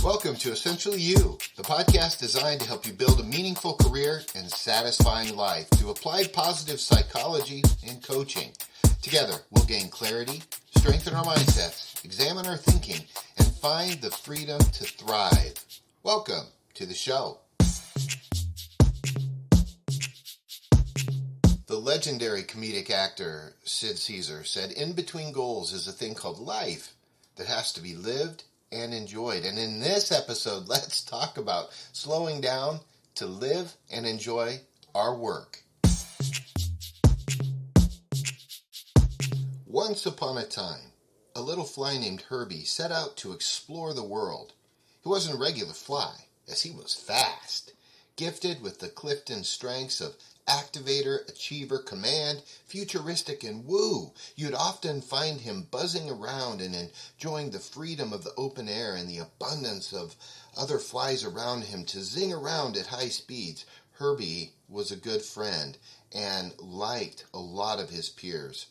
Welcome to Essentially You, the podcast designed to help you build a meaningful career and satisfying life through applied positive psychology and coaching. Together, we'll gain clarity, strengthen our mindsets, examine our thinking, and find the freedom to thrive. Welcome to the show. The legendary comedic actor Sid Caesar said, "In between goals is a thing called life that has to be lived and enjoyed." And in this episode, let's talk about slowing down to live and enjoy our work. Once upon a time, a little fly named Herbie set out to explore the world. He wasn't a regular fly, as he was fast, gifted with the Clifton strengths of activator, achiever, command, futuristic, and woo. You'd often find him buzzing around and enjoying the freedom of the open air and the abundance of other flies around him to zing around at high speeds. Herbie was a good friend and liked a lot of his peers.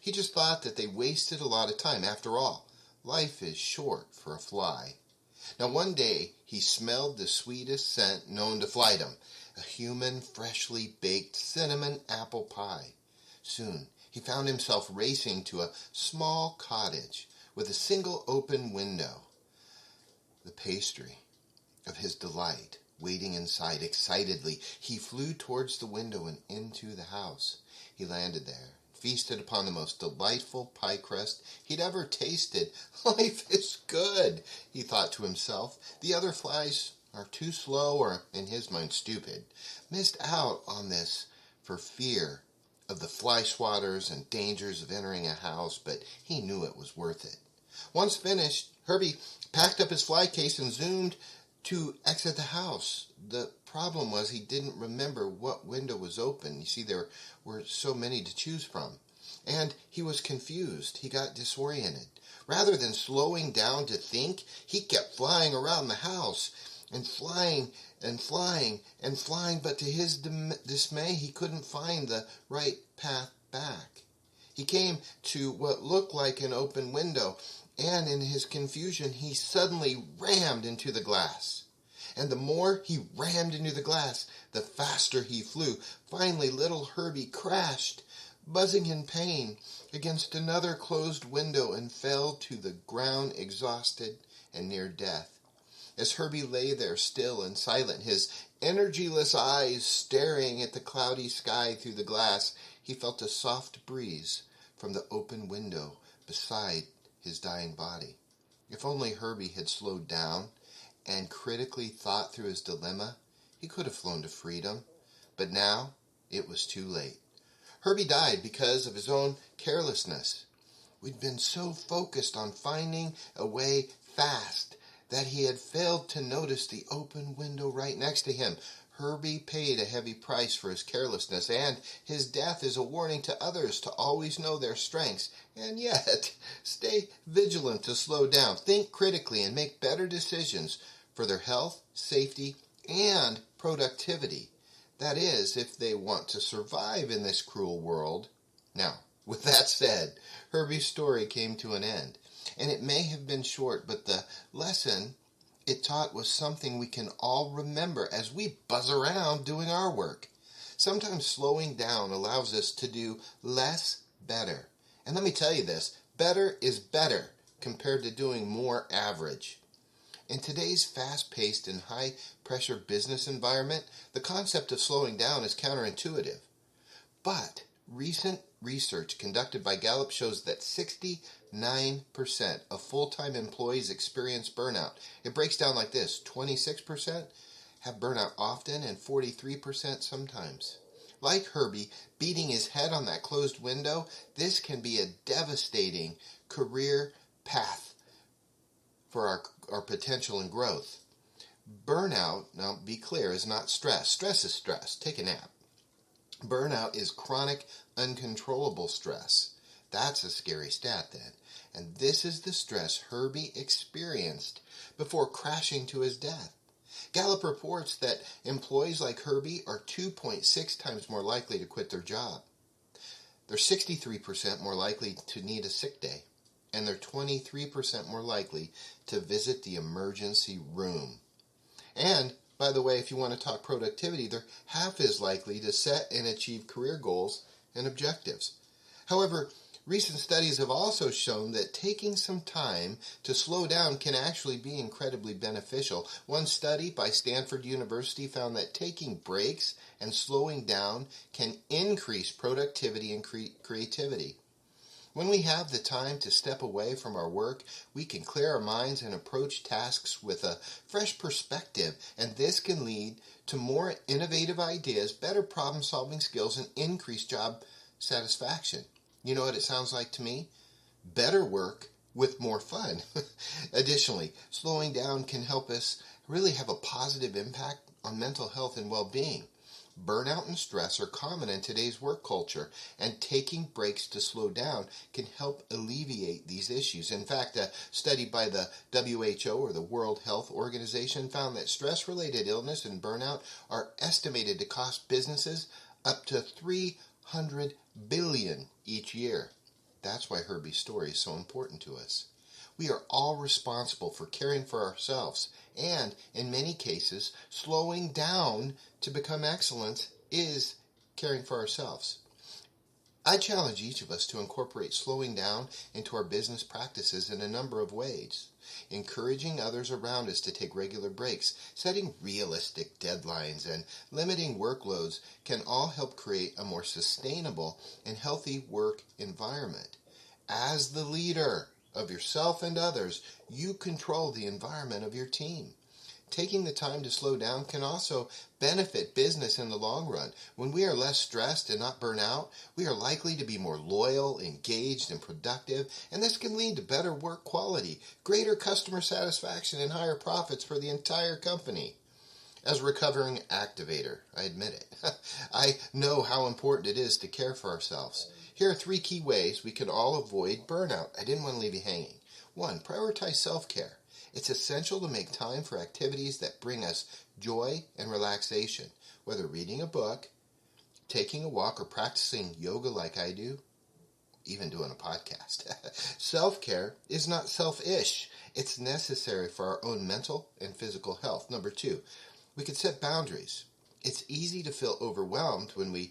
He just thought that they wasted a lot of time. After all, life is short for a fly. Now one day, he smelled the sweetest scent known to flydom, a human, freshly baked cinnamon apple pie. Soon, he found himself racing to a small cottage with a single open window. The pastry of his delight waiting inside. Excitedly, he flew towards the window and into the house. He landed there, feasted upon the most delightful pie crust he'd ever tasted. "Life is good," he thought to himself. The other flies are too slow, or in his mind stupid, missed out on this for fear of the fly swatters and dangers of entering a house, but he knew it was worth it. Once finished, Herbie packed up his fly case and zoomed to exit the house. The problem was he didn't remember what window was open. You see, there were so many to choose from. And he was confused. He got disoriented. Rather than slowing down to think, he kept flying around the house and flying and flying and flying, but to his dismay, he couldn't find the right path back. He came to what looked like an open window, and in his confusion, he suddenly rammed into the glass. And the more he rammed into the glass, the faster he flew. Finally, little Herbie crashed, buzzing in pain, against another closed window and fell to the ground exhausted and near death. As Herbie lay there still and silent, his energyless eyes staring at the cloudy sky through the glass, he felt a soft breeze from the open window beside his dying body. If only Herbie had slowed down and critically thought through his dilemma, he could have flown to freedom. But now it was too late. Herbie died because of his own carelessness. We'd been so focused on finding a way fast that he had failed to notice the open window right next to him. Herbie paid a heavy price for his carelessness, and his death is a warning to others to always know their strengths, and yet stay vigilant to slow down, think critically, and make better decisions for their health, safety, and productivity. That is, if they want to survive in this cruel world. Now, with that said, Herbie's story came to an end. And it may have been short, but the lesson it taught was something we can all remember as we buzz around doing our work. Sometimes slowing down allows us to do less better. And let me tell you this, better is better compared to doing more average. In today's fast-paced and high-pressure business environment, the concept of slowing down is counterintuitive. But recent research conducted by Gallup shows that 69% of full-time employees experience burnout. It breaks down like this: 26% have burnout often and 43% sometimes. Like Herbie beating his head on that closed window, this can be a devastating career path for our potential and growth. Burnout, now be clear, is not stress. Stress is stress. Take a nap. Burnout is chronic, uncontrollable stress. That's a scary stat then. And this is the stress Herbie experienced before crashing to his death. Gallup reports that employees like Herbie are 2.6 times more likely to quit their job. They're 63% more likely to need a sick day. and they're 23% more likely to visit the emergency room. And, by the way, if you want to talk productivity, they're half as likely to set and achieve career goals and objectives. However, recent studies have also shown that taking some time to slow down can actually be incredibly beneficial. One study by Stanford University found that taking breaks and slowing down can increase productivity and creativity. When we have the time to step away from our work, we can clear our minds and approach tasks with a fresh perspective, and this can lead to more innovative ideas, better problem-solving skills, and increased job satisfaction. You know what it sounds like to me? Better work with more fun. Additionally, slowing down can help us really have a positive impact on mental health and well-being. Burnout and stress are common in today's work culture, and taking breaks to slow down can help alleviate these issues. In fact, a study by the WHO, or the World Health Organization, found that stress-related illness and burnout are estimated to cost businesses up to $300 billion each year. That's why Herbie's story is so important to us. We are all responsible for caring for ourselves, and in many cases, slowing down to become excellent is caring for ourselves. I challenge each of us to incorporate slowing down into our business practices in a number of ways. Encouraging others around us to take regular breaks, setting realistic deadlines, and limiting workloads can all help create a more sustainable and healthy work environment. As the leader of yourself and others, you control the environment of your team. Taking the time to slow down can also benefit business in the long run. When we are less stressed and not burn out, we are likely to be more loyal, engaged, and productive, and this can lead to better work quality, greater customer satisfaction, and higher profits for the entire company. As a recovering activator, I admit it. I know how important it is to care for ourselves. Here are 3 key ways we can all avoid burnout. I didn't want to leave you hanging. 1, prioritize self-care. It's essential to make time for activities that bring us joy and relaxation, whether reading a book, taking a walk, or practicing yoga like I do, even doing a podcast. Self-care is not selfish. It's necessary for our own mental and physical health. 2, we could set boundaries. It's easy to feel overwhelmed when we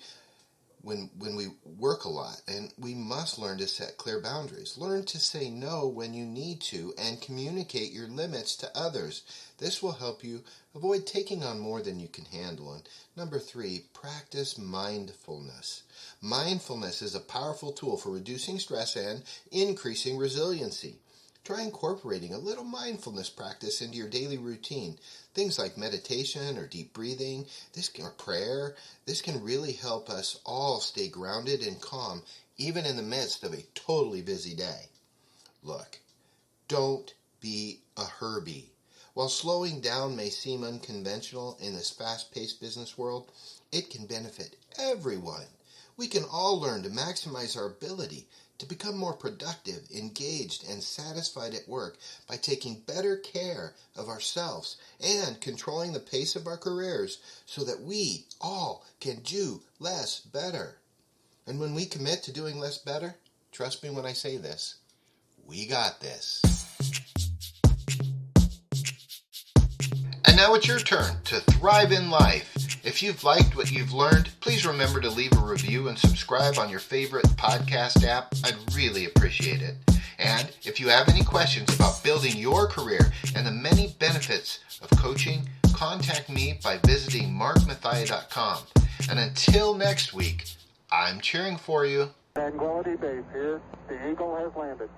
work a lot, and we must learn to set clear boundaries. Learn to say no when you need to and communicate your limits to others. This will help you avoid taking on more than you can handle. And 3, practice mindfulness. Mindfulness is a powerful tool for reducing stress and increasing resiliency. Try incorporating a little mindfulness practice into your daily routine. Things like meditation or deep breathing, or prayer, this can really help us all stay grounded and calm, even in the midst of a totally busy day. Look, don't be a Herbie. While slowing down may seem unconventional in this fast-paced business world, it can benefit everyone. We can all learn to maximize our ability to become more productive, engaged, and satisfied at work by taking better care of ourselves and controlling the pace of our careers so that we all can do less better. And when we commit to doing less better, trust me when I say this, we got this. And now it's your turn to thrive in life. If you've liked what you've learned, please remember to leave a review and subscribe on your favorite podcast app. I'd really appreciate it. And if you have any questions about building your career and the many benefits of coaching, contact me by visiting markmathia.com. And until next week, I'm cheering for you. Tranquility Base here. The Eagle has landed.